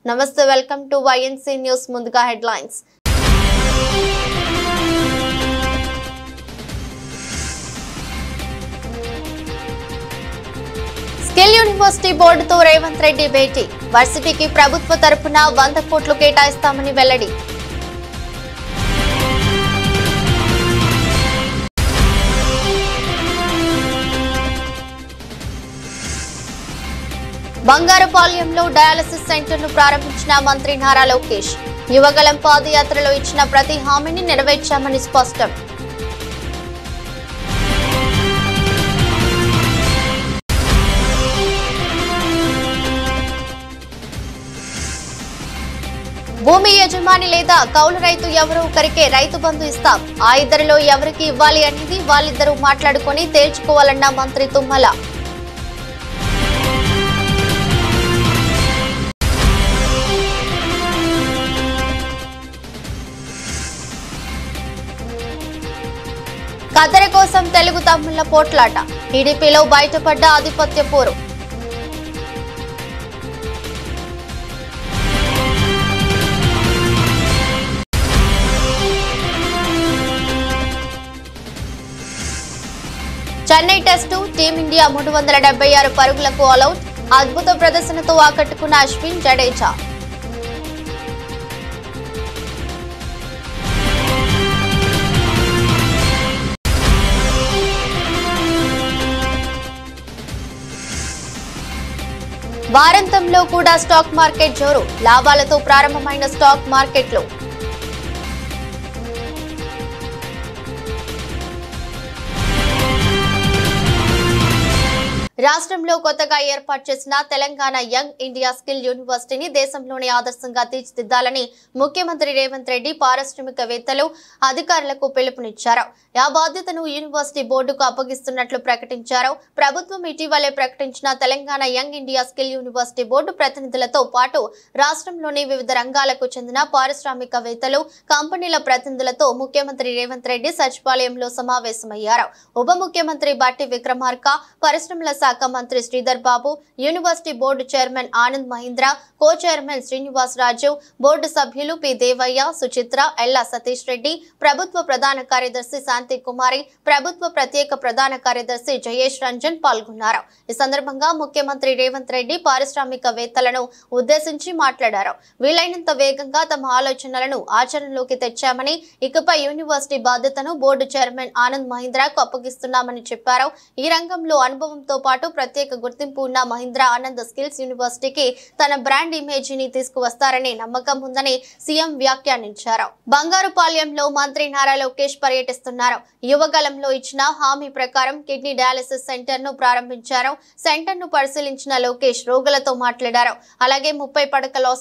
నమస్తే welcome to YNC news ముందుగా headlines skill university బోర్డుతో రేవంత్ రెడ్డి భేటీ వర్సిటీకి ప్రభుత్వ తరపున 100 కోట్లు కేటాయిస్తామని వెల్లడి బంగారుపాలెంలో డయాలసిస్ సెంటర్ను ప్రారంభించిన మంత్రి నారా లోకేష్ యువగలం పాదయాత్రలో ఇచ్చిన ప్రతి హామీని నెరవేర్చామని స్పష్టం భూమి యజమాని లేదా కౌలు రైతు ఎవరో ఒకరికే రైతు బంధు ఇస్తాం ఆ ఇద్దరిలో ఎవరికి ఇవ్వాలి అనేది వాళ్ళిద్దరూ మాట్లాడుకొని తేల్చుకోవాలన్న మంత్రి తుమ్మల కత్తెర కోసం తెలుగు తమ్ముళ్ల పోట్లాట టీడీపీలో బయటపడ్డ ఆధిపత్య పోరు చెన్నై టెస్టు టీమిండియా 376 పరుగులకు ఆలౌట్ అద్భుత ప్రదర్శనతో ఆకట్టుకున్న అశ్విన్ జడేజా వారాంతంలో కూడా స్టాక్ మార్కెట్ జోరు లాభాలతో ప్రారంభమైన స్టాక్ మార్కెట్లు రాష్ట్రంలో కొత్తగా ఏర్పాటు చేసిన తెలంగాణ యంగ్ ఇండియా స్కిల్ యూనివర్సిటీని దేశంలోనే ఆదర్శంగా తీర్చిదిద్దాలని ముఖ్యమంత్రి రేవంత్ రెడ్డి పారిశ్రామికవేత్తలు అధికారులకు పిలుపునిచ్చారు ఆ బాధ్యతను యూనివర్సిటీ బోర్డుకు అప్పగిస్తున్నట్లు ప్రకటించారు ప్రభుత్వం ఇటీవలే ప్రకటించిన Telangana young India skill university board ప్రతినిధులతో పాటు రాష్ట్రంలోని వివిధ రంగాలకు చెందిన పారిశ్రామికవేత్తలు కంపెనీల ప్రతినిధులతో ముఖ్యమంత్రి రేవంత్ రెడ్డి సచివాలయంలో సమావేశమయ్యారు ఉప ముఖ్యమంత్రి బట్టి విక్రమార్క పరిశ్రమల శాఖ మంత్రి Sridhar Babu university board chairman Anand Mahindra co chairman Srinivas Raju board సభ్యులు పి దేవయ్య సుచిత్ర ఎల్లా సతీష్ రెడ్డి ప్రభుత్వ ప్రధాన కార్యదర్శి శాంతి కుమారి ప్రభుత్వ ప్రత్యేక ప్రధాన కార్యదర్శి జయేష్ రంజన్ పాల్గొన్నారు ఈ సందర్భంగా ముఖ్యమంత్రి రేవంత్ రెడ్డి పారిశ్రామికవేత్తలను ఉద్దేశించి మాట్లాడారు వీలైనంత వేగంగా తమ ఆలోచనలను ఆచరణలోకి తెచ్చామని ఇకపై యూనివర్సిటీ బాధ్యతను బోర్డు చైర్మన్ ఆనంద్ మహీంద్రకు అప్పగిస్తున్నామని చెప్పారు ఈ రంగంలో అనుభవంతో పాటు ప్రత్యేక గుర్తింపు ఉన్న మహీంద్ర ఆనంద్ స్కిల్స్ యూనివర్సిటీకి తన బ్రాండ్ ఇమేజీని తీసుకువస్తారని నమ్మకం ఉందని సీఎం వ్యాఖ్యానించారు బంగారుపాలెంలో మంత్రి నారా లోకేష్ పర్యటిస్తున్నారు యువగలంలో ఇచ్చిన హామీ ప్రకారం కిడ్నీ డయాలసిస్ సెంటర్ ను ప్రారంభించారు సెంటర్ ను పరిశీలించిన లోకేష్ రోగులతో మాట్లాడారు అలాగే 30 పడకల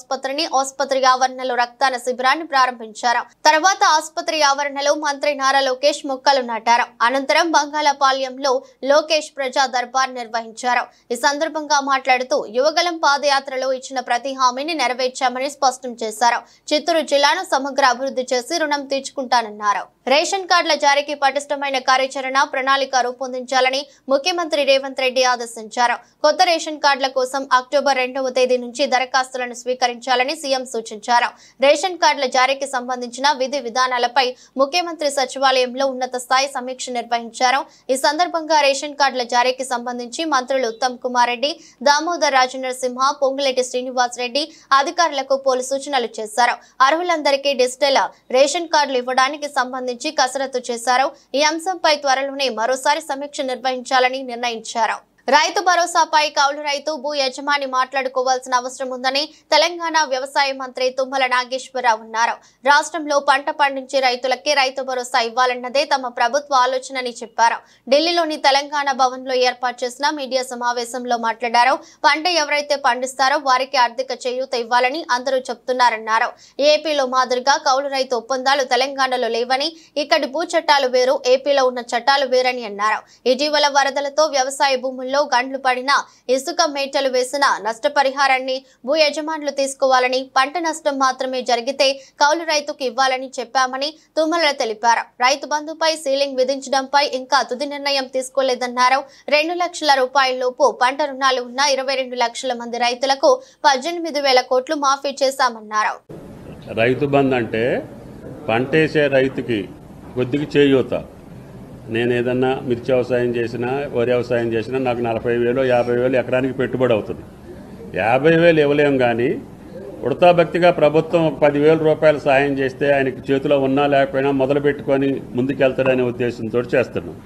ఆసుపత్రి ఆవరణలో రక్తదాన శిబిరాన్ని ప్రారంభించారు తర్వాత ఆసుపత్రి ఆవరణలో మంత్రి నారా లోకేష్ మొక్కలు నాటారు అనంతరం బంగాళాపాలెంలో లోకేష్ ప్రజా దర్బార్ నిర్వహించారు ఈ సందర్భంగా మాట్లాడుతూ యువగలం పాదయాత్రలో ఇచ్చిన ప్రతి హామీని నెరవేర్చామని స్పష్టం చేశారు చిత్తూరు జిల్లాను సమగ్ర అభివృద్ధి చేసి రుణం తీర్చుకుంటానన్నారు రేషన్ కార్డుల జారీకి పటిష్టమైన కార్యాచరణ ప్రణాళిక రూపొందించాలని ముఖ్యమంత్రి రేవంత్ రెడ్డి ఆదేశించారు కొత్త రేషన్ కార్డుల కోసం అక్టోబర్ 2వ తేదీ నుంచి దరఖాస్తులను స్వీకరించాలని సీఎం సూచించారు రేషన్ కార్డుల జారీకి సంబంధించిన విధి విధానాలపై ముఖ్యమంత్రి సచివాలయంలో ఉన్నత స్థాయి సమీక్ష నిర్వహించారు ఈ సందర్భంగా రేషన్ కార్డుల జారీకి సంబంధించి మంత్రులు ఉత్తమ్ కుమార్ రెడ్డి దామోదర్ రాజనరసింహ పొంగులేటి శ్రీనివాస్ రెడ్డి అధికారులకు పలు సూచనలు చేశారు అర్హులందరికీ డిజిటల్ రేషన్ కార్డులు ఇవ్వడానికి సంబంధించి కసరత్తు చేశారు ఈ అంశంపై త్వరలోనే మరోసారి సమీక్ష నిర్వహించాలని నిర్ణయించారు రైతు భరోసాపై కౌలు రైతు భూ యజమాని మాట్లాడుకోవాల్సిన అవసరం ఉందని తెలంగాణ వ్యవసాయ మంత్రి తుమ్మల నాగేశ్వరరావు అన్నారు రాష్ట్రంలో పంట పండించే రైతులకే రైతు భరోసా ఇవ్వాలన్నదే తమ ప్రభుత్వ ఆలోచనని చెప్పారు ఢిల్లీలోని తెలంగాణ భవన్ లో ఏర్పాటు చేసిన మీడియా సమావేశంలో మాట్లాడారు పంట ఎవరైతే పండిస్తారో వారికి ఆర్థిక చేయూత ఇవ్వాలని అందరూ చెప్తున్నారన్నారు ఏపీలో మాదిరిగా కౌలు రైతు ఒప్పందాలు తెలంగాణలో లేవని ఇక్కడి భూ చట్టాలు వేరు ఏపీలో ఉన్న చట్టాలు వేరని అన్నారు ఇటీవల వరదలతో వ్యవసాయ భూముల్లో పొలంలో గండ్లు పడినా ఇసుక మేటలు వేసిన నష్టపరిహారాన్ని భూ యజమానులు తీసుకోవాలని, పంట నష్టం మాత్రమే జరిగితే కౌలు రైతుకు ఇవ్వాలని చెప్పామని తుమ్మల తెలిపారు. రైతు బంధుపై సీలింగ్ విధించడంపై ఇంకా తుది నిర్ణయం తీసుకోలేదన్నారు. 2 లక్షల రూపాయలలోపు పంట రుణాలు ఉన్న 22 లక్షల మంది రైతులకు 18,000 కోట్లు మాఫీ చేశామన్నారు. రైతు బంధు అంటే పంటేసే రైతుకి కొద్దిగా చేయూత. నేను ఏదన్నా మిర్చి వ్యవసాయం చేసినా, వరి వ్యవసాయం చేసినా నాకు 40,000 50,000 ఎకరానికి పెట్టుబడి అవుతుంది. 50,000 ఇవ్వలేం, కానీ ఉడతాభక్తిగా ప్రభుత్వం ఒక 10,000 రూపాయలు సాయం చేస్తే ఆయనకి చేతిలో ఉన్నా లేకపోయినా మొదలు పెట్టుకొని ముందుకెళ్తాడనే ఉద్దేశంతో చేస్తున్నాం.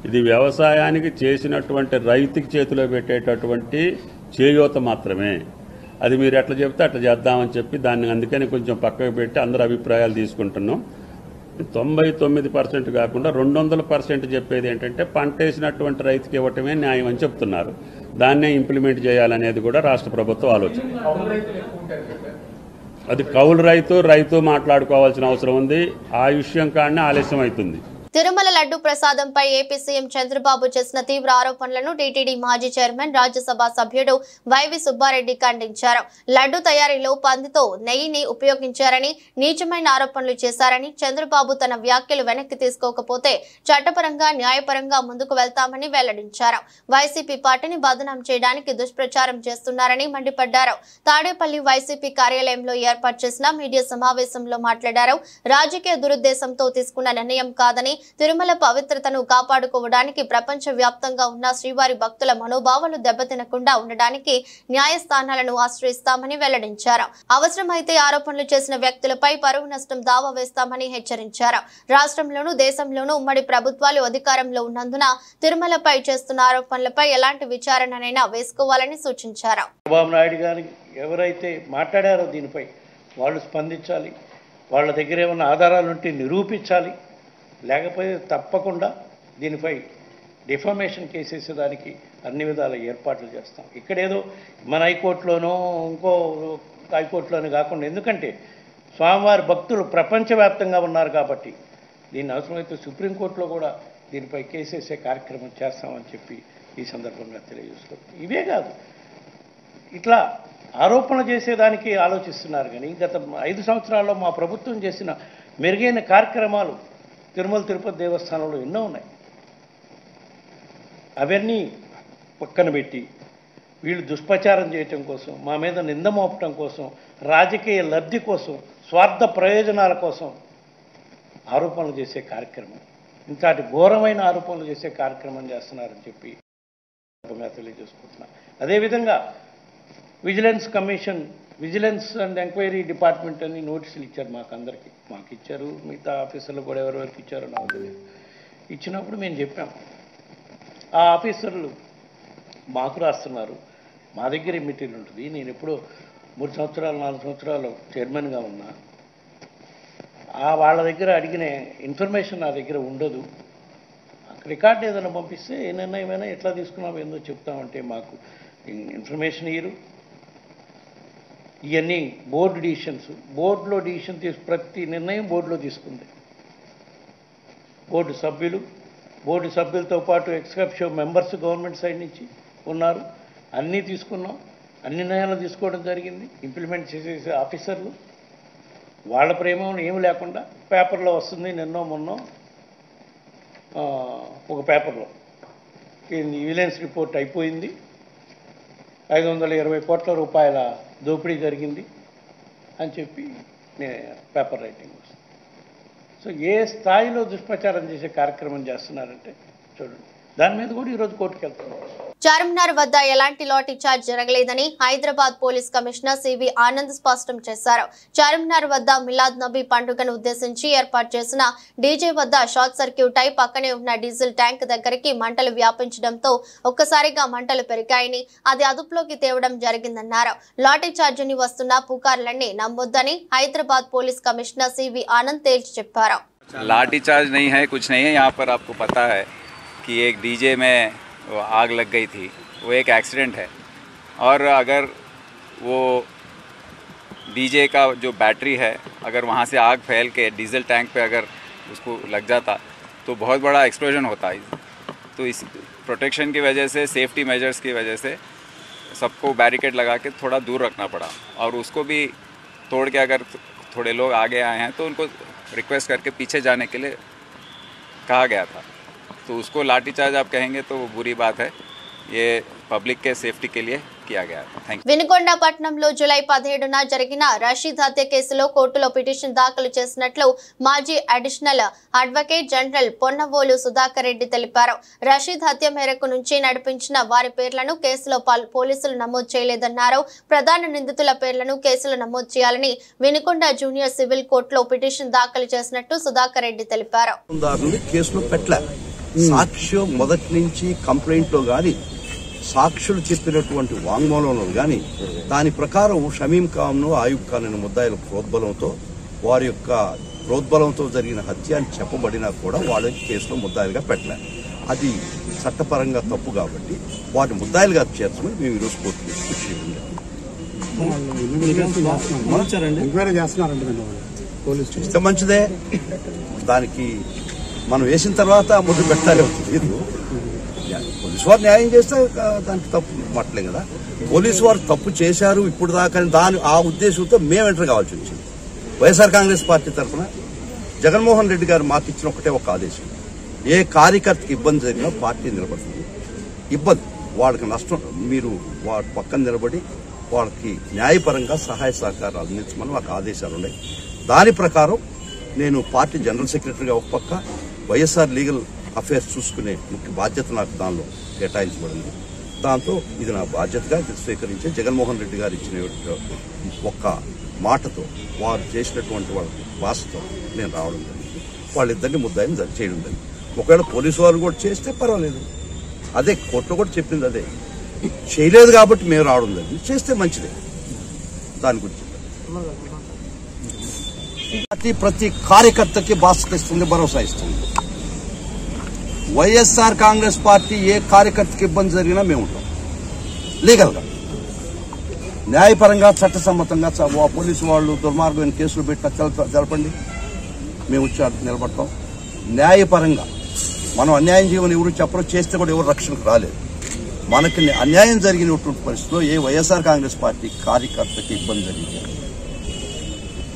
ఇది వ్యవసాయానికి చేసినటువంటి రైతుకి చేతిలో పెట్టేటటువంటి చేయూత మాత్రమే. అది మీరు ఎట్లా చెప్తే అట్లా చేద్దామని చెప్పి దాన్ని అందుకని కొంచెం పక్కకు పెట్టి అందరు అభిప్రాయాలు తీసుకుంటున్నాం. 99% కాకుండా 200% చెప్పేది ఏంటంటే పంట వేసినటువంటి రైతుకి ఇవ్వటమే న్యాయం అని చెప్తున్నారు. దాన్నే ఇంప్లిమెంట్ చేయాలనేది కూడా రాష్ట్ర ప్రభుత్వం ఆలోచన. అది కౌలు రైతు మాట్లాడుకోవాల్సిన అవసరం ఉంది. ఆ విషయం కాడనే ఆలస్యం అవుతుంది. తిరుమల లడ్డు ప్రసాదంపై ఏపీ సీఎం చంద్రబాబు చేసిన తీవ్ర ఆరోపణలను టీటీడీ మాజీ చైర్మన్, రాజ్యసభ సభ్యుడు వైవి సుబ్బారెడ్డి ఖండించారు. లడ్డు తయారీలో పందితో నెయ్యిని ఉపయోగించారని, నీచమైన ఆరోపణలు చేశారని, చంద్రబాబు తన వ్యాఖ్యలు వెనక్కి తీసుకోకపోతే చట్టపరంగా, న్యాయపరంగా ముందుకు వెళ్తామని వెల్లడించారు. వైసీపీ పార్టీని బదనాం చేయడానికి దుష్ప్రచారం చేస్తున్నారని మండిపడ్డారు. తాడేపల్లి వైసీపీ కార్యాలయంలో ఏర్పాటు చేసిన మీడియా సమావేశంలో మాట్లాడారు. రాజకీయ దురుద్దేశంతో తీసుకున్న నిర్ణయం కాదని, తిరుమల పవిత్రతను కాపాడుకోవడానికి ప్రపంచ వ్యాప్తంగా ఉన్న శ్రీవారి భక్తుల మనోభావాలు దెబ్బతినకుండా ఉండడానికి న్యాయస్థానాలను ఆశ్రయిస్తామని వెల్లడించారు. అవసరమైతే ఆరోపణలు చేసిన వ్యక్తులపై పరువు నష్టం దావా వేస్తామని హెచ్చరించారు. రాష్ట్రంలోనూ దేశంలోనూ ఉమ్మడి ప్రభుత్వాలు అధికారంలో ఉన్నందున తిరుమలపై చేస్తున్న ఆరోపణలపై ఎలాంటి విచారణనైనా వేసుకోవాలని సూచించారు. చంద్రబాబు నాయుడు గారు ఎవరైతే మాట్లాడారో దీనిపై వాళ్ళు స్పందించాలి. వాళ్ళ దగ్గర ఏమైనా ఆధారాలు ఉంటే నిరూపించాలి. లేకపోతే తప్పకుండా దీనిపై డిఫామేషన్ కేసేసేదానికి అన్ని విధాల ఏర్పాట్లు చేస్తాం. ఇక్కడేదో మన హైకోర్టులోనో ఇంకో హైకోర్టులోనూ కాకుండా, ఎందుకంటే స్వామివారి భక్తులు ప్రపంచవ్యాప్తంగా ఉన్నారు కాబట్టి దీన్ని అవసరమైతే సుప్రీంకోర్టులో కూడా దీనిపై కేసేసే కార్యక్రమం చేస్తామని చెప్పి ఈ సందర్భంగా తెలియజేస్తాం. ఇవే కాదు, ఇట్లా ఆరోపణలు చేసేదానికి ఆలోచిస్తున్నారు. కానీ గత 5 సంవత్సరాల్లో మా ప్రభుత్వం చేసిన మెరుగైన కార్యక్రమాలు తిరుమల తిరుపతి దేవస్థానంలో ఎన్నో ఉన్నాయి. అవన్నీ పక్కన పెట్టి వీళ్ళు దుష్ప్రచారం చేయటం కోసం, మా మీద నింద మోపటం కోసం, రాజకీయ లబ్ధి కోసం, స్వార్థ ప్రయోజనాల కోసం ఆరోపణలు చేసే కార్యక్రమం, ఇంతటి ఘోరమైన ఆరోపణలు చేసే కార్యక్రమం చేస్తున్నారని చెప్పి తెలియజేసుకుంటున్నాను. అదేవిధంగా విజిలెన్స్ అండ్ ఎంక్వైరీ డిపార్ట్మెంట్ అని నోటీసులు ఇచ్చారు మాకందరికీ. మాకు ఇచ్చారు, మిగతా ఆఫీసర్లు కూడా ఎవరెవరికి ఇచ్చారో నాకు తెలియదు. ఇచ్చినప్పుడు మేము చెప్పాం, ఆ ఆఫీసర్లు మాకు రాస్తున్నారు, మా దగ్గర మెటీరియల్ ఉంటుంది. నేను ఎప్పుడో 3 సంవత్సరాలు 4 సంవత్సరాలు చైర్మన్గా ఉన్నా. వాళ్ళ దగ్గర అడిగిన ఇన్ఫర్మేషన్ నా దగ్గర ఉండదు. రికార్డు ఏదైనా పంపిస్తే ఏ నిర్ణయమైనా ఎట్లా తీసుకున్నామో ఏందో చెప్తామంటే మాకు ఇన్ఫర్మేషన్ ఇయ్యరు. ఇవన్నీ బోర్డు డిసిషన్స్, బోర్డులో డిసిషన్ ప్రతి నిర్ణయం బోర్డులో తీసుకుంది. బోర్డు సభ్యులతో పాటు ఎక్స్కప్షో మెంబర్స్ గవర్నమెంట్ సైడ్ నుంచి ఉన్నారు. అన్నీ తీసుకున్నాం, అన్ని నిర్ణయాలు తీసుకోవడం జరిగింది. ఇంప్లిమెంట్ చేసే ఆఫీసర్లు వాళ్ళ ప్రేమ ఏమి లేకుండా పేపర్లో వస్తుంది. నిన్నో మొన్నో ఒక పేపర్లో విజిలెన్స్ రిపోర్ట్ అయిపోయింది, 520 కోట్ల రూపాయల దోపిడీ జరిగింది అని చెప్పి పేపర్ రైటింగ్ వస్తుంది. సో ఏ స్థాయిలో దుష్ప్రచారం చేసే కార్యక్రమం చేస్తున్నారంటే చూడండి. దాని మీద కూడా ఈరోజు కోర్టుకు వెళ్తున్నారు. చార్మినార్ వద్ద ఎలాంటి లాఠీ చార్జ్ జరగలేదని Hyderabad police commissioner CV Anand స్పష్టం చేశారు. చార్మినార్ వద్ద మిలాద్ నబీ పండుగను ఉద్దేశించి ఏర్పాటు చేసిన డీజే వద్ద షార్ట్ సర్క్యూట్ అయి పక్కనే ఉన్న డీజిల్ ట్యాంక్ దగ్గరికి మంటలు వ్యాపించడంతో ఒక్కసారిగా మంటలు పెరిగాయని, అది అదుపులోకి తేవడం జరిగిందన్నారు. లాఠీ చార్జిని వస్తున్న పుకార్లన్నీ నమ్మొద్దని Hyderabad police commissioner CV Anand తేల్చి చెప్పారు. लाठी चार्ज नहीं है, कुछ नहीं है। यहाँ पर आपको पता है कि एक डीजे में आग लग गई थी, वो एक एक्सीडेंट है। और अगर वो डीजे का जो बैटरी है, अगर वहाँ से आग फैल के डीजल टैंक पे अगर उसको लग जाता तो बहुत बड़ा एक्सप्लोजन होता है। तो प्रोटेक्शन की वजह से, सेफ्टी मेजर्स की वजह से सबको बैरिकेड लगा के थोड़ा दूर रखना पड़ा, और उसको भी तोड़ के अगर थोड़े लोग आगे आए हैं तो उनको रिक्वेस्ट करके पीछे जाने के लिए कहा गया था। तो उसको लाठीचार्ज आप कहेंगे तो वो बुरी बात है, ये पब्लिक के सेफ्टी के लिए किया गया है। Thank you. వినుకొండ పట్టణంలో జూలై 17న జరిగిన రషీద్ హత్య కేసులో కోర్టులో పిటిషన్ దాఖలు చేసినట్లు మాజీ additional advocate general Ponnavolu Sudhakar Reddy తెలిపారు. రషీద్ హత్య మేరకు నుంచి నడిపించిన వారి పేర్లను కేసులో పోలీసులు నమోదు చేయలేదన్నారు. ప్రధాన నిందితుల పేర్లను కేసులో నమోదు చేయాలని వినుకొండ జూనియర్ సివిల్ కోర్టులో పిటిషన్ దాఖలు చేసినట్టు సుధాకర్ రెడ్డి తెలిపారు. సాక్ష్యం మొదటి నుంచి కంప్లైంట్ లో గాని సాక్షులు చెప్పినటువంటి వాంగ్మూలంలో గాని దాని ప్రకారం షమీం ఖాన్ను, ఆయుబ్ ఖాన్ అనే ముద్దాయిల ప్రోద్బలంతో వారి యొక్క ప్రోద్బలంతో జరిగిన హత్య అని చెప్పబడినా కూడా వాళ్ళ కేసులో ముద్దాయిలుగా పెట్టలేదు. అది చట్టపరంగా తప్పు కాబట్టి వాటిని ముద్దాయిలుగా చేర్చమని మేము ఈరోజు కోర్టుకు ఇస్తే మంచిదే. దానికి మనం వేసిన తర్వాత ముద్దు పెట్టాలి. పోలీసు వారు న్యాయం చేస్తే దానికి తప్పు మాట్లేదు కదా. పోలీసు వారు తప్పు చేశారు ఇప్పుడు దాకా ఆ ఉద్దేశంతో మేము ఎంటర్ కావాల్సి వచ్చింది. వైఎస్ఆర్ కాంగ్రెస్ పార్టీ తరఫున జగన్మోహన్ రెడ్డి గారు మాకు ఇచ్చిన ఒక ఆదేశం, ఏ కార్యకర్తకి ఇబ్బంది జరిగినా పార్టీ నిలబడుతుంది. ఇబ్బంది వాళ్ళకి నష్టం మీరు వాళ్ళ పక్కన నిలబడి వాళ్ళకి న్యాయపరంగా సహాయ సహకారాలు అందించమని మాకు ఆదేశాలు ఉన్నాయి. దాని ప్రకారం నేను పార్టీ జనరల్ సెక్రటరీగా ఒక పక్క, వైఎస్ఆర్ లీగల్ అఫేర్స్ చూసుకునే ముఖ్య బాధ్యత నాకు దానిలో కేటాయించబడింది. దాంతో ఇది నా బాధ్యతగా స్వీకరించి జగన్మోహన్ రెడ్డి గారు ఇచ్చిన ఒక్క మాటతో వారు చేసినటువంటి వాళ్ళ భాషతో నేను రావడం జరిగింది. వాళ్ళిద్దరిని ముద్దాయిని చేయడం జరిగింది. ఒకవేళ పోలీసు వారు కూడా చేస్తే పర్వాలేదు, అదే కోర్టులో కూడా చెప్పింది అదే. చేయలేదు కాబట్టి మేము రావడం జరిగింది. చేస్తే మంచిదే. దాని గురించి ప్రతి కార్యకర్తకి బాధ్యత ఇస్తుంది, భరోసా ఇస్తుంది. వైఎస్ఆర్ కాంగ్రెస్ పార్టీ ఏ కార్యకర్తకి ఇబ్బంది జరిగినా మేము ఉంటాం. లీగల్గా, న్యాయపరంగా, చట్టసమ్మతంగా పోలీసు వాళ్ళు దుర్మార్గమైన కేసులు పెట్టినా తెలపండి, మేము వచ్చి నిలబడతాం. న్యాయపరంగా మనం అన్యాయం చేయమని ఎవరు చెప్పరు, చేస్తే కూడా ఎవరు రక్షణకు రాలేదు. మనకి అన్యాయం జరిగినటువంటి పరిస్థితిలో ఏ వైఎస్ఆర్ కాంగ్రెస్ పార్టీ కార్యకర్తకి ఇబ్బంది జరిగింది,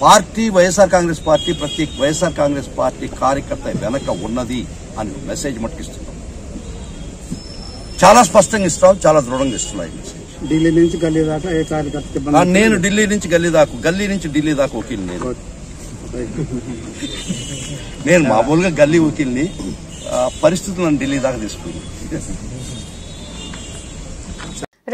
పార్టీ వైఎస్ఆర్ కాంగ్రెస్ పార్టీ ప్రతి వైఎస్ఆర్ కాంగ్రెస్ పార్టీ కార్యకర్త వెనక ఉన్నది అని మెసేజ్ మట్టిస్తున్నాం. చాలా స్పష్టంగా ఇస్తాం, చాలా దృఢంగా ఇస్తున్నాం ఈ మెసేజ్. ఢిల్లీ నుంచి గల్లీ దాకా ఏ కార్యకర్త నేను ఢిల్లీ నుంచి గల్లీ దాకా, గల్లీ నుంచి ఢిల్లీ దాకా వకీల్ని నేను మామూలుగా గల్లీ వకీల్ని. పరిస్థితులను ఢిల్లీ దాకా తీసుకుంది.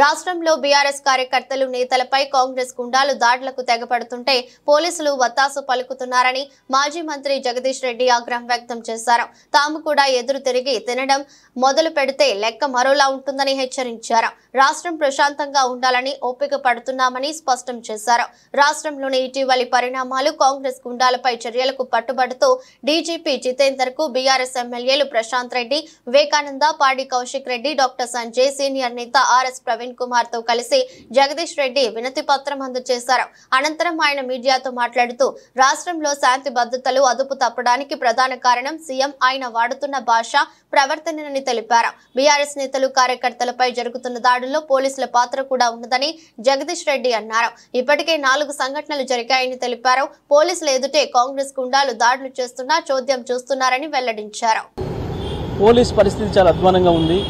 రాష్ట్రంలో బీఆర్ఎస్ కార్యకర్తలు, నేతలపై కాంగ్రెస్ గుండాలు దాడులకు తెగపడుతుంటే పోలీసులు వత్తాసు పలుకుతున్నారని మాజీ మంత్రి జగదీష్ రెడ్డి ఆగ్రహం వ్యక్తం చేశారు. తాము కూడా ఎదురు తిరిగి తినడం మొదలు పెడితే లెక్క మరోలా ఉంటుందని హెచ్చరించారు. రాష్ట్రం ప్రశాంతంగా ఉండాలని ఓపిక పడుతున్నామని స్పష్టం చేశారు. రాష్ట్రంలోని ఇటీవలి పరిణామాలు కాంగ్రెస్ గుండాలపై చర్యలకు పట్టుబడుతూ డీజీపీ జితేందర్ కు బీఆర్ఎస్ ఎమ్మెల్యేలు ప్రశాంత్ రెడ్డి, వివేకానంద, పాడి కౌశిక్ రెడ్డి, డాక్టర్ సంజయ్, సీనియర్ నేత ఆర్ఎస్ ప్రవీణ్ కుమార్ తో కలిసి జగదీష్ రెడ్డి వినతి పత్రం అందజేశారు. అనంతరం ఆయన మీడియాతో మాట్లాడుతూ రాష్ట్రంలో శాంతి భద్రతలు అదుపు తప్పడానికి ప్రధాన కారణం సీఎం ఆయన వాడుతున్న భాష, ప్రవర్తనని తెలిపారు. బీఆర్ఎస్ నేతలు, కార్యకర్తలపై జరుగుతున్న దాడుల్లో పోలీసుల పాత్ర కూడా ఉన్నదని జగదీష్ రెడ్డి అన్నారు. ఇప్పటికే 4 సంఘటనలు జరిగాయని తెలిపారు. పోలీసులు ఎదుటే కాంగ్రెస్ గుండాలు దాడులు చేస్తున్నా చోద్యం చూస్తున్నారని వెల్లడించారు. పోలీస్ పరిస్థితి చాలా అధ్వానంగా ఉంది.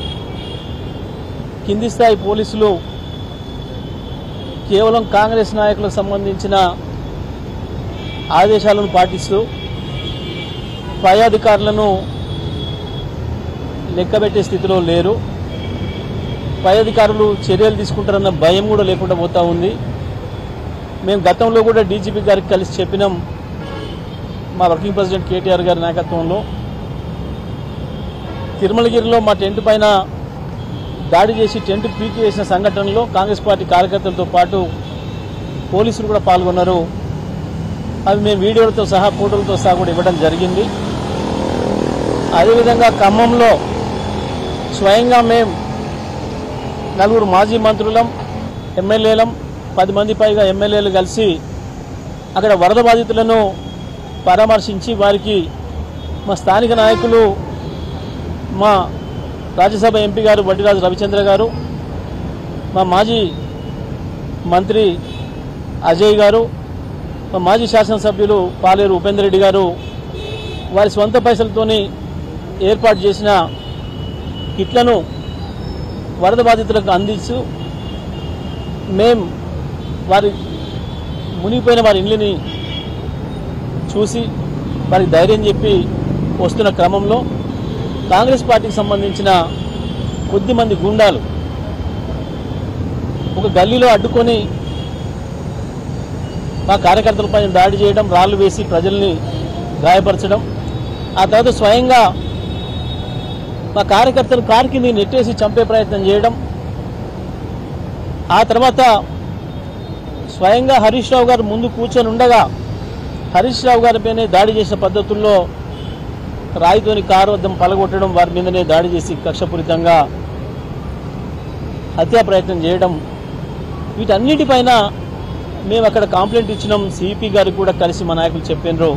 కింది స్థాయి పోలీసులు కేవలం కాంగ్రెస్ నాయకులకు సంబంధించిన ఆదేశాలను పాటిస్తూ పై అధికారులను లెక్కబెట్టే స్థితిలో లేరు. పై అధికారులు చర్యలు తీసుకుంటారన్న భయం కూడా లేకుండా పోతా ఉంది. మేము గతంలో కూడా డీజీపీ గారికి కలిసి చెప్పినాం. మా వర్కింగ్ ప్రెసిడెంట్ కేటీఆర్ గారి నాయకత్వంలో తిరుమలగిరిలో మా టెంట్ పైన దాడి చేసి టెంట్ పీకి వేసిన సంఘటనలో కాంగ్రెస్ పార్టీ కార్యకర్తలతో పాటు పోలీసులు కూడా పాల్గొన్నారు. అవి మేము వీడియోలతో సహా, ఫోటోలతో సహా కూడా ఇవ్వడం జరిగింది. అదేవిధంగా ఖమ్మంలో స్వయంగా మేము 4 మాజీ మంత్రులం, ఎమ్మెల్యేలం, 10 మంది పైగా ఎమ్మెల్యేలు కలిసి అక్కడ వరద బాధితులను పరామర్శించి వారికి మా స్థానిక నాయకులు, మా రాజ్యసభ ఎంపీ గారు వడ్డిరాజు రవిచంద్ర గారు, మా మాజీ మంత్రి అజయ్ గారు, మా మాజీ శాసనసభ్యులు పాలేరు ఉపేందర్ రెడ్డి గారు వారి స్వంత పైసలతోని ఏర్పాటు చేసిన కిట్లను వరద బాధితులకు అందిస్తూ మేం వారి మునిగిపోయిన వారి ఇళ్ళని చూసి వారికి ధైర్యం చెప్పి వస్తున్న క్రమంలో కాంగ్రెస్ పార్టీకి సంబంధించిన కొద్దిమంది గుండాలు ఒక గల్లీలో అడ్డుకొని మా కార్యకర్తలపై దాడి చేయడం, రాళ్లు వేసి ప్రజల్ని గాయపరచడం, ఆ తర్వాత స్వయంగా మా కార్యకర్తలు కారు కింద నెట్టేసి చంపే ప్రయత్నం చేయడం, ఆ తర్వాత స్వయంగా హరీష్ రావు గారు ముందు కూర్చొని ఉండగా హరీష్ రావు గారిపైనే దాడి చేసిన పద్ధతుల్లో రాయితోని కారు అద్దం పలగొట్టడం, వారి మీదనే దాడి చేసి కక్షపూరితంగా హత్యా ప్రయత్నం చేయడం, వీటన్నిటిపైన మేము అక్కడ కంప్లైంట్ ఇచ్చినాం. సిపి గారికి కూడా కలిసి మా నాయకులు చెప్పినారు.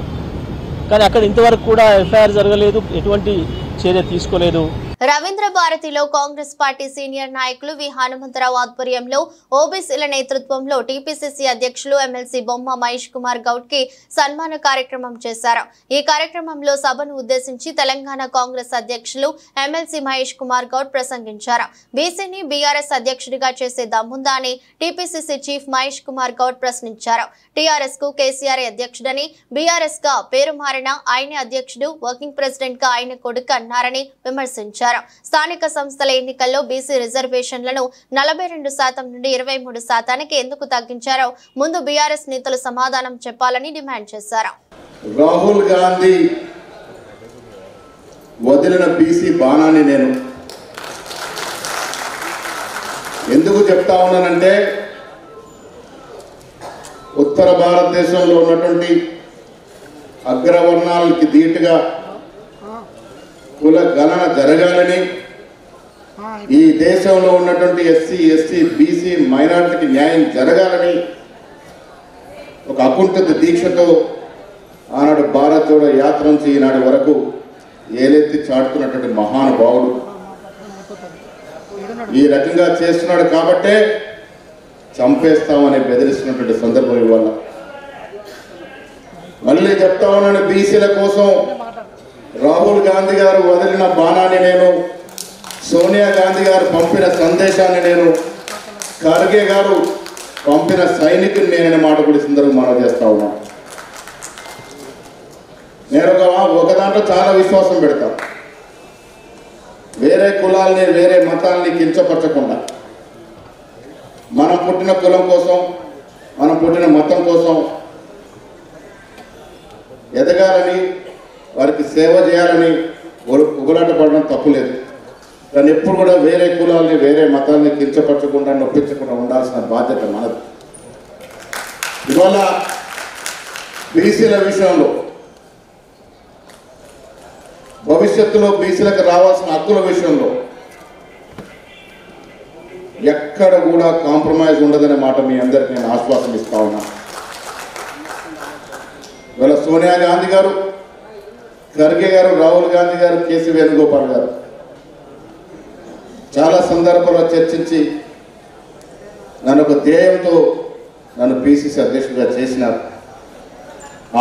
కానీ అక్కడ ఇంతవరకు కూడా ఎఫ్ఐఆర్ జరగలేదు, ఎటువంటి చర్య తీసుకోలేదు. రవీంద్ర భారతిలో కాంగ్రెస్ పార్టీ సీనియర్ నాయకులు వి హనుమంతరావు ఆధ్వర్యంలో ఓబీసీల నేతృత్వంలో టీపీసీసీ అధ్యక్షులు ఎమ్మెల్సీ బొమ్మ మహేష్ కుమార్ గౌడ్ కి సన్మాన కార్యక్రమం చేశారు. ఈ కార్యక్రమంలో సభను ఉద్దేశించి తెలంగాణ కాంగ్రెస్ అధ్యక్షులు ఎమ్మెల్సీ మహేష్ కుమార్ గౌడ్ ప్రసంగించారు. బీసీని బీఆర్ఎస్ అధ్యక్షుడిగా చేసే దమ్ముందా అని టీపీసీసీ చీఫ్ మహేష్ కుమార్ గౌడ్ ప్రశ్నించారు. టీఆర్ఎస్ కు కేసీఆర్ అధ్యక్షుడని, బీఆర్ఎస్ గా పేరు మారిన ఆయనే అధ్యక్షుడు, వర్కింగ్ ప్రెసిడెంట్ గా ఆయన కొడుకు అన్నారని విమర్శించారు. స్థానిక సంస్థల ఎన్నికల్లో బీసీ రిజర్వేషన్లను 42% నుండి 23% ఎందుకు తగ్గించారో ముందు బీఆర్ఎస్ నేతలు సమాధానం చెప్పాలని డిమాండ్ చేశారు. రాహుల్ గాంధీ వదిలిన బీసీ బాణాన్ని నేను ఎందుకు చెప్తా ఉన్నానంటే, ఉత్తర భారతదేశంలో ఉన్నటువంటి అగ్రవర్ణాలకి ధీటుగా కుల గణన జరగాలని, ఈ దేశంలో ఉన్నటువంటి ఎస్సీ, ఎస్టీ, బీసీ, మైనారిటీకి న్యాయం జరగాలని ఒక అకుంఠిత దీక్షతో ఆనాడు భారత్ జోడో యాత్ర నుంచి ఈనాటి వరకు ఏలెత్తి చాటుతున్నటువంటి మహానుభావుడు ఈ రకంగా చేస్తున్నాడు. కాబట్టే చంపేస్తామని బెదిరిస్తున్నటువంటి సందర్భం ఇవాళ. మళ్ళీ చెప్తా ఉన్నాను, బీసీల కోసం రాహుల్ గాంధీ గారు వదిలిన బాణాన్ని నేను, సోనియా గాంధీ గారు పంపిన సందేశాన్ని నేను, ఖర్గే గారు పంపిన సైనికుని నేననే మాట కూడా సందర్భం మనం చేస్తా ఉన్నాను. నేను ఒక దాంట్లో చాలా విశ్వాసం పెడతాను, వేరే కులాల్ని వేరే మతాల్ని కించపరచకుండా మనం పుట్టిన కులం కోసం, మనం పుట్టిన మతం కోసం ఎదగాలని, వారికి సేవ చేయాలని ఉగులాట పడడం తప్పులేదు. కానీ ఎప్పుడు కూడా వేరే కులాలని వేరే మతాలని కించపరచకుండా, నొప్పించకుండా ఉండాల్సిన బాధ్యత మనది. ఇవాళ బీసీల విషయంలో, భవిష్యత్తులో బీసీలకు రావాల్సిన హక్కుల విషయంలో ఎక్కడ కూడా కాంప్రమైజ్ ఉండదనే మాట మీ అందరికీ నేను ఆశ్వాసం ఇస్తా ఉన్నా. ఇవాళ సోనియా గాంధీ గారు, ఖర్గే గారు, రాహుల్ గాంధీ గారు, కేసీ వేణుగోపాల్ గారు చాలా సందర్భాల్లో చర్చించి నన్ను ఒక ధ్యేయంతో నన్ను పీసీసీ అధ్యక్షుడిగా చేసినారు.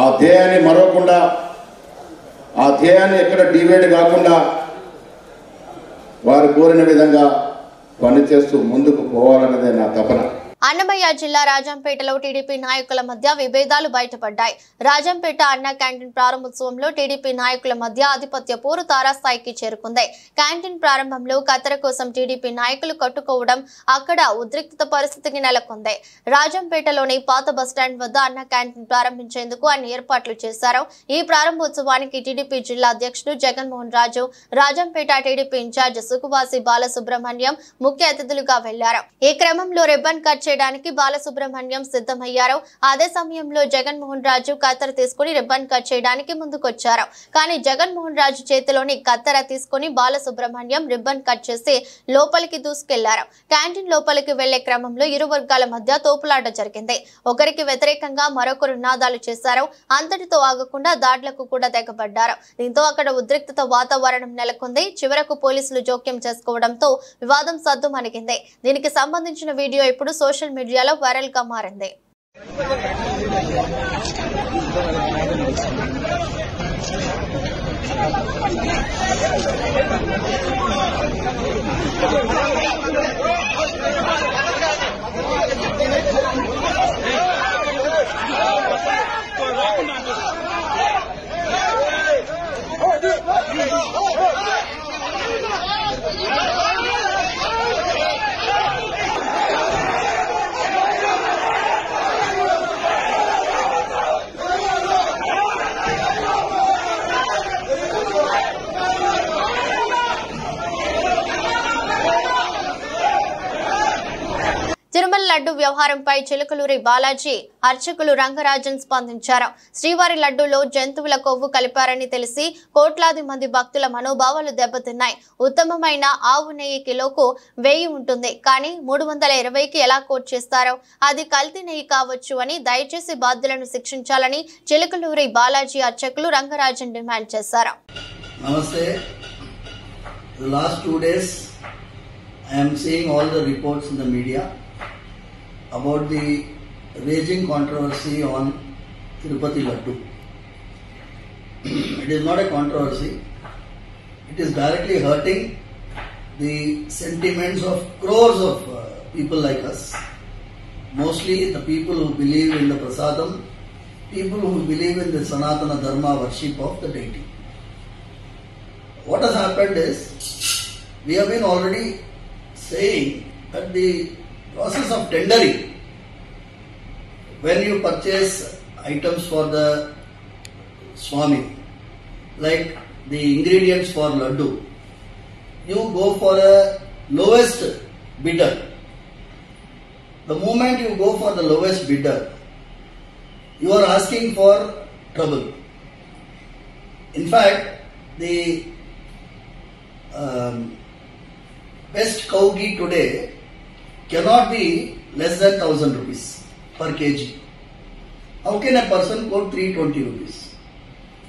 ఆ ధ్యేయాన్ని మరవకుండా, ఆ ధ్యేయాన్ని ఎక్కడ డివైడ్ కాకుండా వారు కోరిన విధంగా పనిచేస్తూ ముందుకు పోవాలన్నదే నా తపన. అన్నమయ్య జిల్లా రాజంపేటలో టీడీపీ నాయకుల మధ్య విభేదాలు బయటపడ్డాయి. రాజంపేట అన్న క్యాంటీన్ ప్రారంభోత్సవంలో టీడీపీ నాయకుల మధ్య ఆధిపత్య పోరు తారాస్థాయికి చేరుకుంది. క్యాంటీన్ ప్రారంభంలో కత్తెర కోసం టీడీపీ నాయకులు కట్టుకోవడం అక్కడ ఉద్రిక్తత పరిస్థితికి నెలకొంది. రాజంపేటలోని పాత బస్టాండ్ వద్ద అన్న క్యాంటీన్ ప్రారంభించేందుకు అన్ని ఏర్పాట్లు చేశారు. ఈ ప్రారంభోత్సవానికి టీడీపీ జిల్లా అధ్యక్షుడు జగన్మోహన్ రాజు, రాజంపేట టీడీపీ ఇన్ఛార్జ్ సుకువాసి బాలసుబ్రహ్మణ్యం ముఖ్య అతిథులుగా వెళ్లారు. ఈ క్రమంలో రిబ్బన్ కట్ చేయడానికి బాలసుబ్రహ్మణ్యం సిద్ధమయ్యారు. అదే సమయంలో జగన్మోహన్ రాజు కత్తెర తీసుకుని రిబ్బన్ కట్ చేయడానికి ముందుకొచ్చారు. కానీ జగన్మోహన్ రాజు చేతిలోని కత్తెర తీసుకుని బాలసుబ్రహ్మణ్యం రిబ్బన్ కట్ చేసి లోపలికి దూసుకెళ్లారు. క్యాంటీన్ లోపలికి వెళ్లే క్రమంలో ఇరు వర్గాల మధ్య తోపులాట జరిగింది. ఒకరికి వ్యతిరేకంగా మరొకరు నినాదాలు చేశారు. అంతటితో ఆగకుండా దాడులకు కూడా తెగబడ్డారు. దీంతో అక్కడ ఉద్రిక్తత వాతావరణం నెలకొంది. చివరకు పోలీసులు జోక్యం చేసుకోవడంతో వివాదం సద్దుమణిగింది. దీనికి సంబంధించిన వీడియో ఇప్పుడు సోషల్ మీడియాలో వైరల్ గా మారింది. తిరుమల లడ్డు వ్యవహారంపై చిలుకలూరి బాలాజీ అర్చకులు రంగరాజన్ స్పందించారు. శ్రీవారి లడ్డూలో జంతువుల కొవ్వు కలిపారని తెలిసి కోట్లాది మంది భక్తుల మనోభావాలు దెబ్బతిన్నాయి. ఉత్తమమైన ఆవు నెయ్యి కిలోకు 1000 ఉంటుంది, కానీ 320కి ఎలా కోట్ చేస్తారో అది కల్తీ నెయ్యి కావచ్చు అని దయచేసి బాధ్యులను శిక్షించాలని చిలుకలూరి బాలాజీ అర్చకులు రంగరాజన్ డిమాండ్ చేశారు. నమస్తే. The last 2 days I am seeing all the reports in the media about the raging controversy on Tirupati Laddu. It is not a controversy. It is directly hurting the sentiments of crores of people like us. Mostly the people who believe in the prasadam, people who believe in the Sanatana Dharma worship of the deity. What has happened is, we have been already saying that the process of tendering, when you purchase items for the Swami, like the ingredients for laddu, you go for a lowest bidder. The moment you go for the lowest bidder, you are asking for trouble. In fact, the best cow ghee today cannot be less than 1000 rupees per kg. How can a person quote 320 rupees?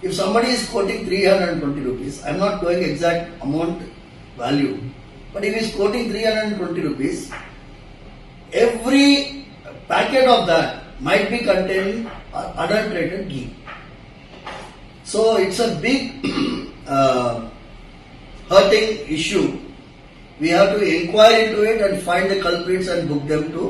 If somebody is quoting 320 rupees, I am not going exact amount value, but if he is quoting 320 rupees, every packet of that might be containing adulterated ghee. So it's a big hurting issue. We have to inquire into it and find the culprits and book them to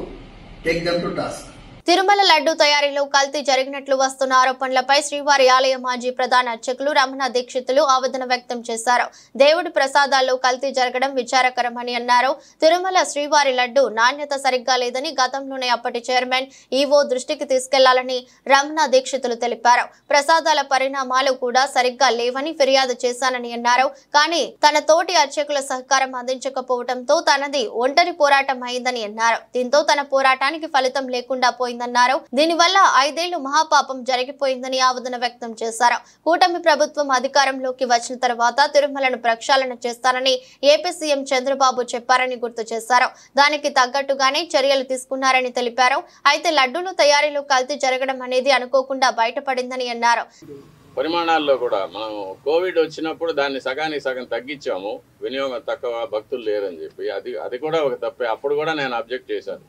take them to task. Tirumala laddu తయారీలో కల్తీ జరిగినట్లు వస్తున్న ఆరోపణలపై శ్రీవారి ఆలయ మాజీ ప్రధాన అర్చకులు రమణ దీక్షితులు ఆవేదన వ్యక్తం చేశారు. దేవుడి ప్రసాదాల్లో కల్తీ జరగడం విచారకరమని అన్నారు. తిరుమల శ్రీవారి లడ్డు నాణ్యత సరిగ్గా లేదని గతంలోనే అప్పటి చైర్మన్ ఈవో దృష్టికి తీసుకెళ్లాలని రమణ దీక్షితులు తెలిపారు. ప్రసాదాల పరిణామాలు కూడా సరిగ్గా లేవని ఫిర్యాదు చేశానని అన్నారు. కానీ తన తోటి అర్చకుల సహకారం అందించకపోవడంతో తనది ఒంటరి పోరాటం అయిందని అన్నారు. దీంతో తన పోరాటానికి ఫలితం లేకుండా పోయిందన్నారు. దీనివల్ల 5 ఏళ్లు మహాపాపం జరిగిపోయిందని ఆవేదన వ్యక్తం చేశారు. కూటమి ప్రభుత్వం అధికారంలోకి వచ్చిన తర్వాత తిరుమలను ప్రక్షాళన చేస్తానని ఏపీ సీఎం చంద్రబాబు చెప్పారని గుర్తు చేశారు. దానికి తగ్గట్టుగానే చర్యలు తీసుకున్నారని తెలిపారు. అయితే లడ్డూల తయారీలో కల్తీ జరగడం అనేది అనుకోకుండా బయటపడిందని అన్నారు. పరిమాణాల్లో కూడా మనం కోవిడ్ వచ్చినప్పుడు దాన్ని సగానికి సగం తగ్గించాము, వినియోగం తక్కువ, భక్తులు లేరని చెప్పి. అది కూడా ఒక తప్పే. అప్పుడు కూడా నేను అబ్జెక్ట్ చేశాను.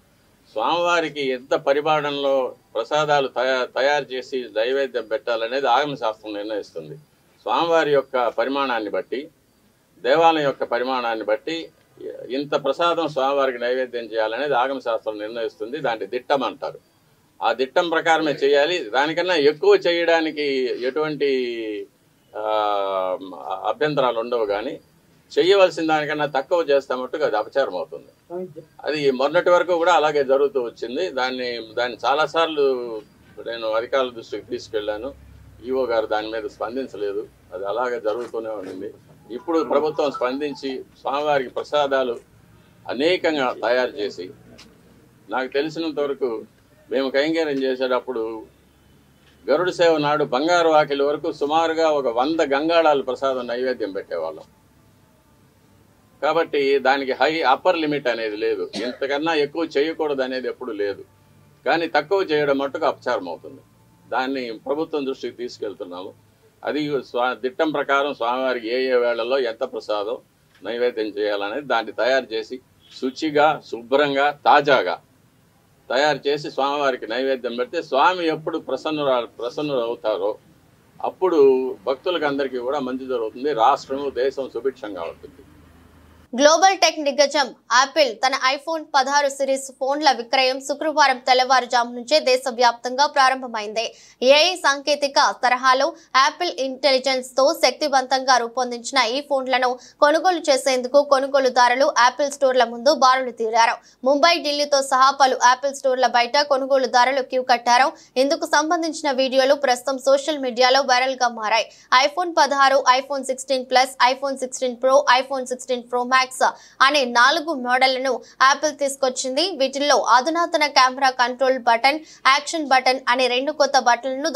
స్వామివారికి ఎంత పరిమాణంలో ప్రసాదాలు తయారు చేసి నైవేద్యం పెట్టాలనేది ఆగమ శాస్త్రం నిర్ణయిస్తుంది. స్వామివారి యొక్క పరిమాణాన్ని బట్టి, దేవాలయం యొక్క పరిమాణాన్ని బట్టి ఇంత ప్రసాదం స్వామివారికి నైవేద్యం చేయాలనేది ఆగమ శాస్త్రం నిర్ణయిస్తుంది. దాన్ని దిట్టం అంటారు. ఆ దిట్టం ప్రకారమే చేయాలి. దానికన్నా ఎక్కువ చేయడానికి ఎటువంటి అభ్యంతరాలు ఉండవు. కానీ చేయవలసిన దానికన్నా తక్కువ చేస్తామట్టుగా అది అపచారం అవుతుంది. అది మొన్నటి వరకు కూడా అలాగే జరుగుతూ వచ్చింది. దాన్ని చాలాసార్లు నేను అధికారుల దృష్టికి తీసుకెళ్లాను. ఈవో గారు దాని మీద స్పందించలేదు. అది అలాగే జరుగుతూనే ఉండింది. ఇప్పుడు ప్రభుత్వం స్పందించి స్వామివారికి ప్రసాదాలు అనేకంగా తయారు చేసి నాకు తెలిసినంత వరకు మేము కైంకర్యం చేసేటప్పుడు గరుడ సేవ నాడు బంగారు వాకిలి వరకు సుమారుగా ఒక 100 గంగాళాలు ప్రసాదం నైవేద్యం పెట్టేవాళ్ళం. కాబట్టి దానికి అప్పర్ లిమిట్ అనేది లేదు, ఇంతకన్నా ఎక్కువ చేయకూడదు అనేది ఎప్పుడు లేదు. కానీ తక్కువ చేయడం మట్టుకు అపచారం అవుతుంది. దాన్ని ప్రభుత్వం దృష్టికి తీసుకెళ్తున్నాము. అది దిట్టం ప్రకారం స్వామివారికి ఏ వేళల్లో ఎంత ప్రసాదం నైవేద్యం చేయాలనేది దాన్ని తయారు చేసి శుచిగా శుభ్రంగా తాజాగా తయారు చేసి స్వామివారికి నైవేద్యం పెడితే స్వామి ఎప్పుడు ప్రసన్నులు అవుతారో అప్పుడు భక్తులకు అందరికీ కూడా మంచి జరుగుతుంది. రాష్ట్రము దేశం సుభిక్షంగా ఉంటుంది. గ్లోబల్ టెక్ దిగ్గజం యాపిల్ తన ఐఫోన్ 16 సిరీస్ ఫోన్ల విక్రయం శుక్రవారం తెల్లవారుజాము నుంచే దేశవ్యాప్తంగా ప్రారంభమైంది. ఏఐ సాంకేతిక తరహాలో యాపిల్ ఇంటెలిజెన్స్ తో శక్తివంతంగా రూపొందించిన ఈ ఫోన్లను కొనుగోలు చేసేందుకు కొనుగోలుదారులు యాపిల్ స్టోర్ల ముందు బారులు తీరారు. ముంబై, ఢిల్లీతో సహా పలు యాపిల్ స్టోర్ల బయట కొనుగోలుదారులు క్యూ కట్టారు. ఇందుకు సంబంధించిన వీడియోలు ప్రస్తుతం సోషల్ మీడియాలో వైరల్ గా మారాయి. IPhone 16, iPhone 16 plus, iPhone 16 pro, iPhone 16 pro max అనే 4 మోడళ్లను యాపిల్ తీసుకొచ్చింది. వీటిల్లో అధునాతన camera control button, action button అనే 2 కొత్త బటన్లను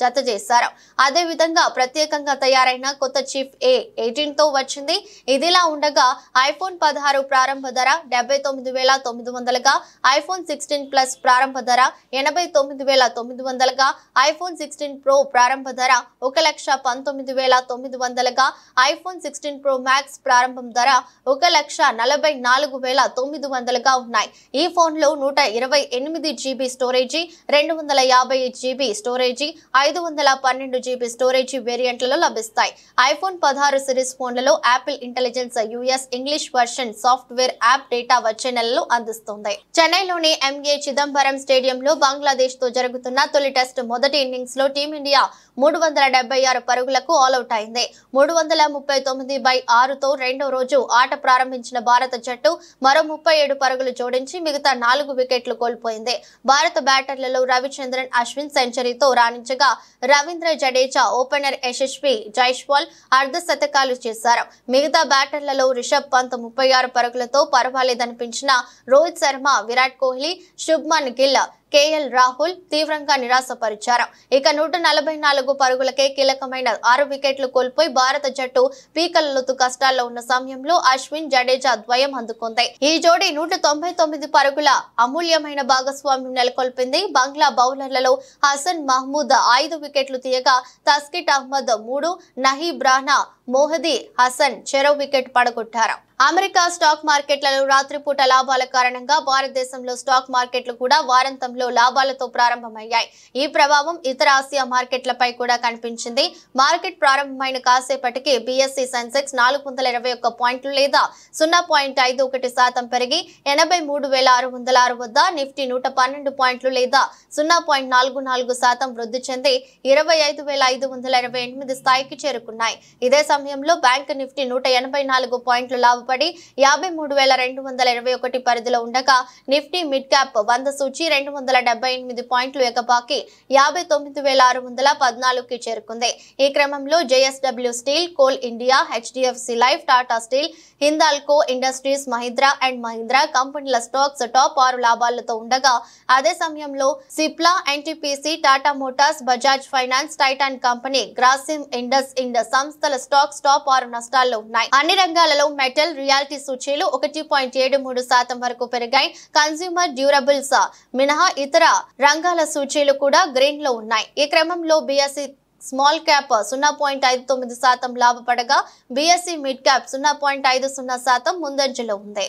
జత చేశారు. అదే విధంగా ప్రత్యేకంగా తయారైన కొత్త చిప్ A18 తో వచ్చింది. ఇదిలా ఉండగా ఐఫోన్ 16 ప్రారంభ ధర 79,900గా, ఐఫోన్ 16 ప్లస్ ప్రారంభ ధర 89,900గా, ఐఫోన్ 16 ప్రో ప్రారంభ ధర 1,19,900గా, ఐఫోన్ 16 ప్రో మ్యాక్స్ ప్రారంభం ధర 1,44,900గా ఉన్నాయి. ఈ ఫోన్లో 128 GB storage, 250 GB storage, 512 GB storage వేరియంట్లలో లభిస్తాయి. ఐఫోన్ 16 సిరీస్ ఫోన్లలో Apple intelligence US English version software app data వచ్చే నెలలో అందిస్తుంది. చెన్నైలోని MA చిదంబరం స్టేడియంలో బంగ్లాదేశ్ తో జరుగుతున్న తొలి టెస్ట్ మొదటి ఇన్నింగ్స్ లో టీమిండియా 376 పరుగులకు ఆల్అౌట్ అయింది. 339/6తో రెండో రోజు ఆట ప్రారంభించిన భారత జట్టు మరో 37 పరుగులు జోడించి మిగతా 4 వికెట్లు కోల్పోయింది. భారత బ్యాటర్లలో రవిచంద్రన్ అశ్విన్ సెంచరీతో రాణించగా రవీంద్ర జడేజా, ఓపెనర్ యశస్వి జైస్వాల్ అర్ధ శతకాలు చేశారు. మిగతా బ్యాటర్లలో రిషబ్ పంత్ 36 పరుగులతో పర్వాలేదనిపించిన రోహిత్ శర్మ, విరాట్ కోహ్లీ, శుభ్మన్ గిల్, KL రాహుల్ తీవ్రంగా నిరాశపరిచారు. ఇక 144 పరుగులకే కీలకమైన 6 వికెట్లు కోల్పోయి భారత జట్టు పీకలలోతు కష్టాల్లో ఉన్న సమయంలో అశ్విన్, జడేజా ద్వయం అందుకుంది. ఈ జోడీ 199 పరుగుల అమూల్యమైన భాగస్వామ్యం నెలకొల్పింది. బంగ్లా బౌలర్లలో హసన్ మహమూద్ 5 వికెట్లు తీయగా తస్కిట్ అహ్మద్ 3, నహీబ్ రానా, మోహదీ హసన్ చెరో వికెట్ పడగొట్టారు. అమెరికా స్టాక్ మార్కెట్లలో రాత్రిపూట లాభాల కారణంగా భారతదేశంలో స్టాక్ మార్కెట్లు కూడా వారాంతంలో లాభాలతో ప్రారంభమయ్యాయి. ఈ ప్రభావం ఇతర ఆసియా మార్కెట్లపై కూడా కనిపించింది. మార్కెట్ ప్రారంభమైన కాసేపటికి BSE సెన్సెక్స్ 421 పాయింట్లు లేదా 0.51% పెరిగి 83,606 వద్ద, నిఫ్టీ 112 పాయింట్లు లేదా 0.44% వృద్ధి చెంది 25,528 స్థాయికి చేరుకున్నాయి. ఇదే సమయంలో బ్యాంక్ నిఫ్టీ 184 పాయింట్లు లాభపడి 53,221 పరిధిలో ఉండగా నిఫ్టీ మిడ్ క్యాప్ 100 సూచి 278 పాయింట్లు ఎగబాకి 59,614కి చేరుకుంది. ఈ క్రమంలో JSW steel, coal India, HDFC life, Tata steel, Hindalco industries, Mahindra and Mahindra కంపెనీల స్టాక్స్ టాప్ 6 లాభాలతో ఉండగా అదే సమయంలో Cipla, NTPC, Tata motors, Bajaj finance, Titan company, Grasim IndusInd సంస్థల స్టాక్స్ టాప్ 6 నష్టాల్లో ఉన్నాయి. అన్ని రంగాలలో మెటల్, రియాలిటీ సూచీలు 1.73% వరకు పెరిగాయి. కన్స్యూమర్ డ్యూరబుల్స్ మినహా ఇతర రంగాల సూచీలు కూడా గ్రీన్ లో ఉన్నాయి. ఈ క్రమంలో BSE small cap 0.59% లాభపడగా BSE mid cap 0.50% ముందంజలో ఉంది.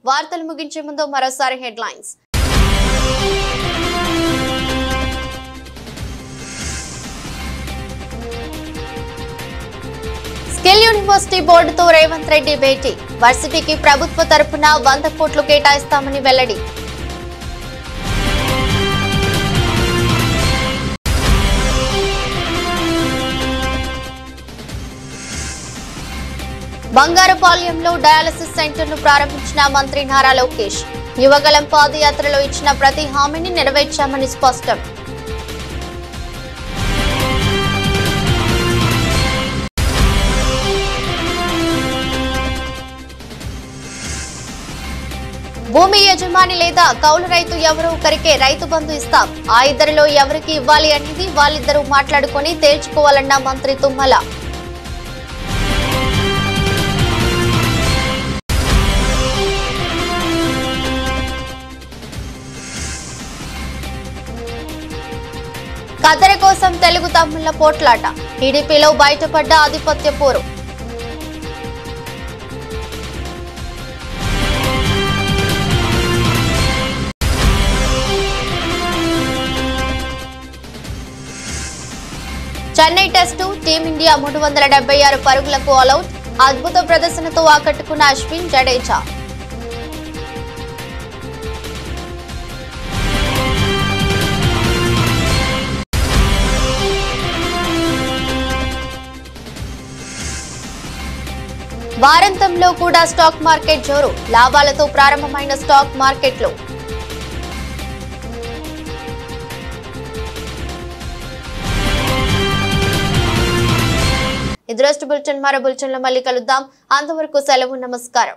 వార్తలు ముగించే ముందు మరోసారి హెడ్లైన్స్. స్కిల్ యూనివర్సిటీ బోర్డుతో రేవంత్ రెడ్డి భేటీ. వర్సిటీకి ప్రభుత్వ తరపున 100 కోట్లు కేటాయిస్తామని వెల్లడి. బంగారుపాలెంలో డయాలసిస్ సెంటర్ను ప్రారంభించిన మంత్రి నారా లోకేష్. యువగలం పాదయాత్రలో ఇచ్చిన ప్రతి హామీని నెరవేర్చామని స్పష్టం. భూమి యజమాని లేదా కౌలు రైతు ఎవరో ఒకరికే రైతు బంధు ఇస్తాం. ఆ ఇద్దరిలో ఎవరికి ఇవ్వాలి అనేది వాళ్ళిద్దరూ మాట్లాడుకొని తేల్చుకోవాలన్న మంత్రి తుమ్మల. కత్తెర కోసం తెలుగు తమ్ముళ్ల పోట్లాట. టీడీపీలో బయటపడ్డ ఆధిపత్య పోరు. చెన్నై టెస్టు టీమిండియా 376 పరుగులకు ఆలౌట్. అద్భుత ప్రదర్శనతో ఆకట్టుకున్న అశ్విన్, జడేజా. వారాంతంలో కూడా స్టాక్ మార్కెట్ జోరు. లాభాలతో ప్రారంభమైన స్టాక్ మార్కెట్లు. ఇది రోజు బులెటిన్. మరో బులెటిన్లో మళ్ళీ కలుద్దాం. అంతవరకు సెలవు. నమస్కారం.